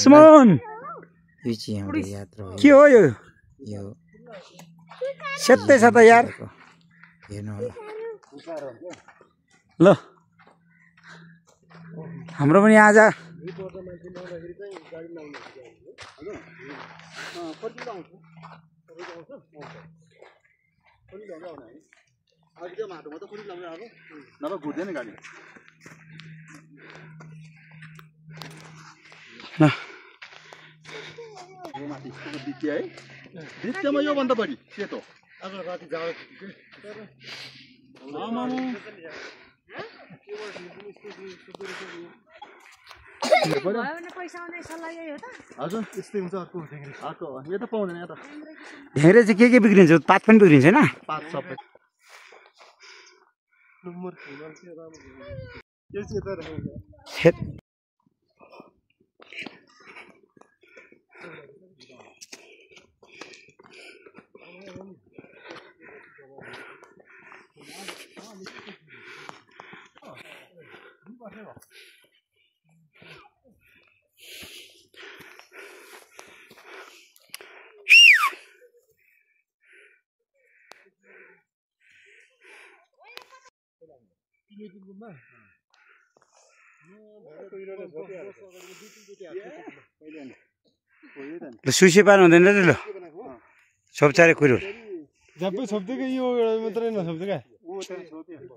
सुमन के हो यो सेतै छ त यार ल हाम्रो पनि आज बिचमा यो भन्दा बढी सेतो धेरै चाहिँ के बिग्रिन्छ पात पनि बिग्रिन्छ हैन सुसी पार्नु हुँदैन रे ल छोप्चारे कुरो जबै छोप्दिकै यो एउटा मात्रै नछोप्दिकै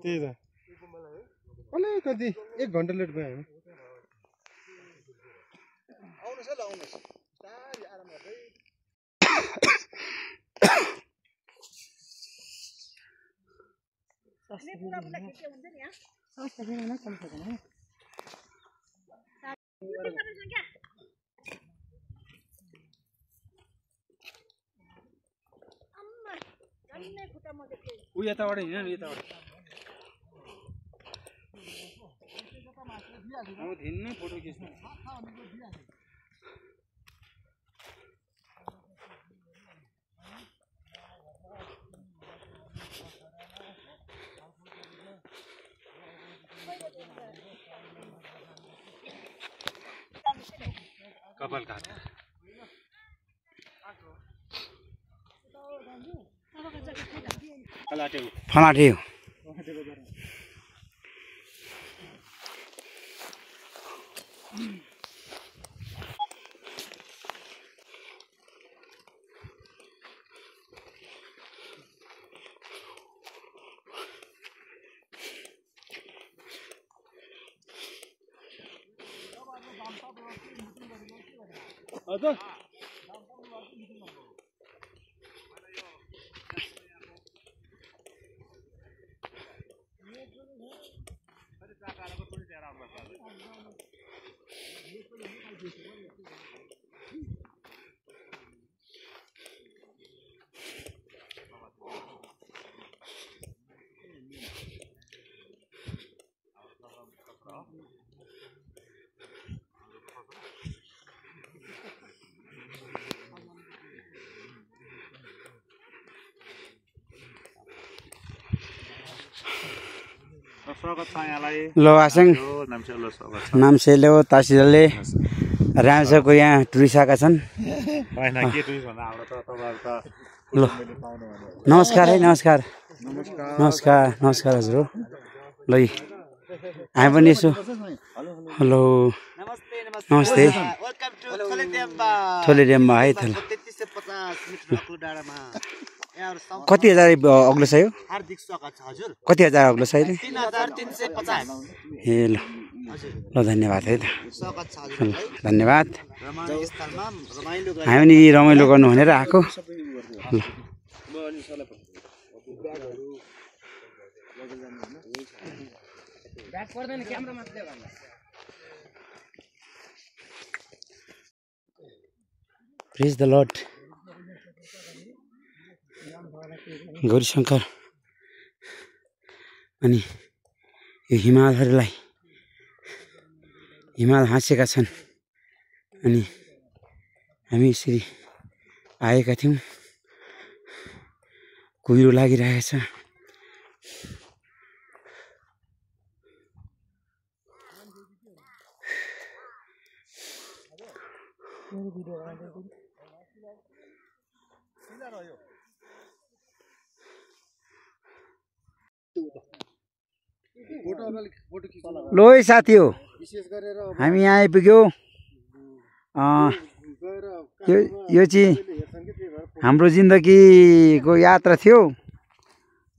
त्यही त अलिकति 1 घण्टा लेट भयो हामी आउनुस् ल आउनुस् तारी आराम गर्दै ने पुरा पुरा के हुन्छ नि यहाँ सस्ता छैन न कम छैन अम्मा जन्नै खुट्टा म देखे उ यताबाट हिँड्न नि यताबाट अब हिँड्नै फोटो खिच्नु कपाल काट्यो फलाट्यो हजुर ल आसेङ नाम्सेले तहसिलले राम्रोको यहाँ टुरिस्ट आएका छन् ल नमस्कार है नमस्कार नमस्कार नमस्कार हजुर ल हामी पनि यसो हेलो नमस्ते थोलेडेममा है त कति हजार अग्लो छ यो कति हजार अग्लो छ अहिले ए ल ल धन्यवाद है त धन्यवाद हामी पनि रमाइलो गर्नु भनेर आएको ल प्रेज द लर्ड गौरीशङ्कर अनि यो हिमालहरूलाई हिमाल हाँसेका छन् अनि हामी यसरी आएका थियौँ कुहिरो लागिरहेको छ लो है साथी हो हामी यहाँ आइपुग्यौँ यो चाहिँ हाम्रो जिन्दगीको यात्रा थियो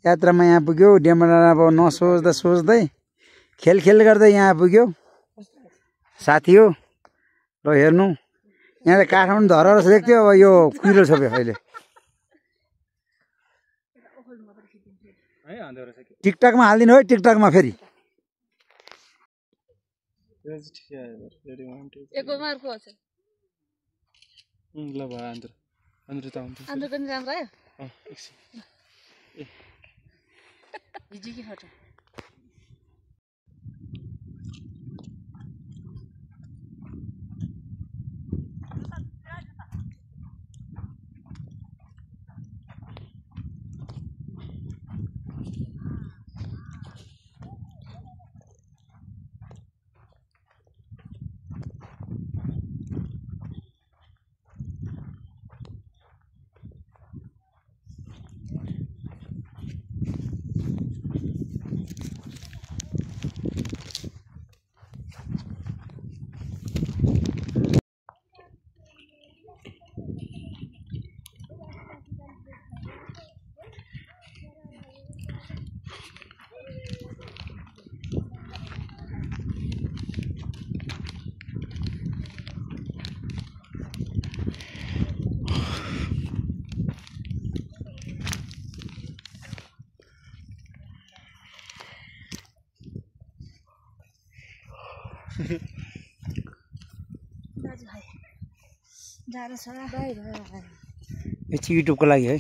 यात्रामा यहाँ पुग्यो डेमोडाँडा अब नसोच्दा सोच्दै खेल गर्दै यहाँ पुग्यो साथी हो ल हेर्नु यहाँ त काठमाडौँ धरेर देख्थ्यो अब यो कुहिरो छोप्यो अहिले टिकटकमा हालिदिनु है टिकटकमा फेरि ल भयो आन्द्र त हुन्छ आन्द्र पनि राम्रो आयो हिजो कि फोटो यो चाहिँ युट्युबको लागि है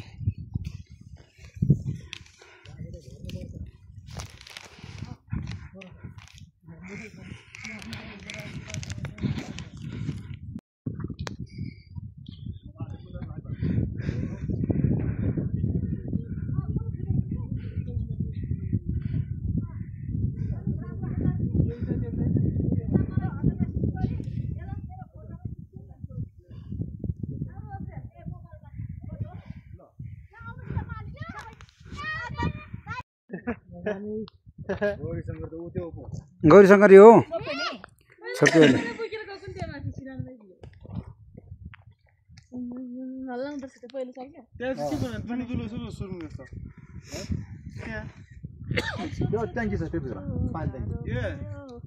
गौरीशङ्कर यो हो छोटो त्यो ट्याङ्की छ त्यो भित्र पानी ट्याङ्की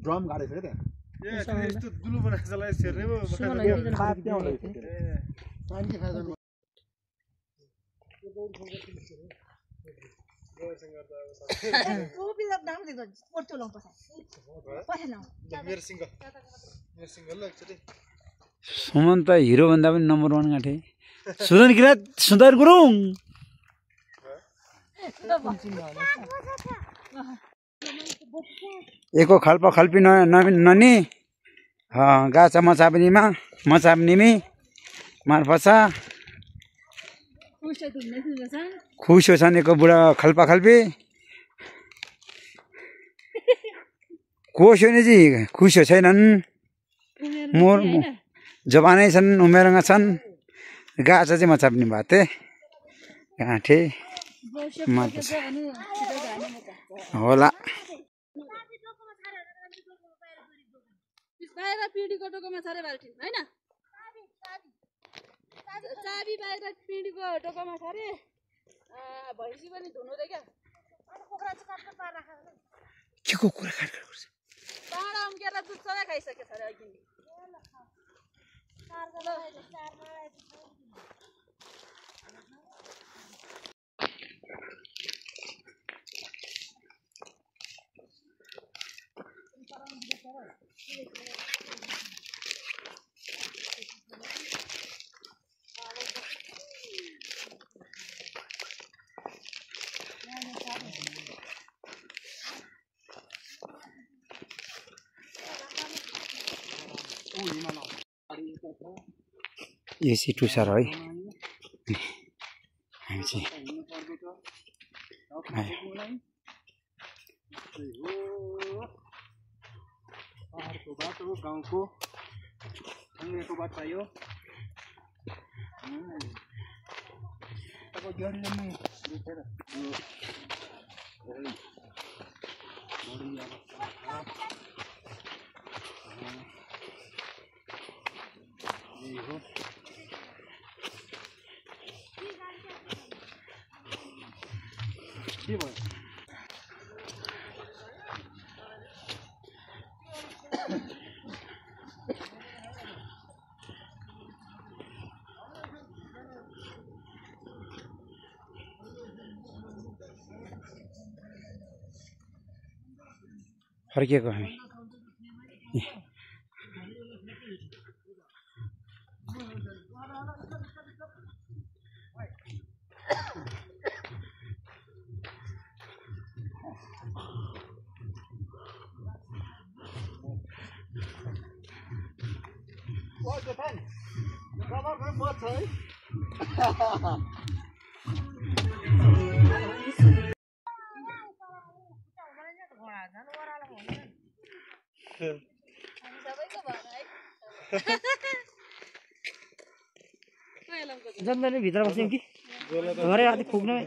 ड्रम गाडेको छ क्या त्यहाँ यस्तो दुलो बनाएको छ यसलाई सेर्ने पो पानी खाँदैन सुमन त हिरो भन्दा पनि नम्बर 1 गाँठे सुजन किरात सुन्दर गुरुङ एको खल्प खल्पी ननी गाछा मचाप्नीमी मार्फसा खुसो छन् एको बुढा खल्पा खल्पी कोसो चाहिँ खुसो छैनन् मोर जवानै छन् उमेरमा छन् गाछा चाहिँ मचाप्ने भाते गाँठे होला पिँढीको टोकोमा छ रे बाल्टिन हैन चाबी बाहिर पिँढीको टोकोमा छ रे भैँसी पनि धुनु रे क्या कुखुरा चाहिँ काट्न पार राख के को कुरा काट गर्छ पाडा उम्केर दुध सबै खाइसके छ रे अघि यो चाहिँ टुसार है हामी चाहिँ पहाडको बाटो गाउँको बाटो यो फर्किएको हामी जन्दाले भित्र बस्यौँ कि घरै आदि पुग्न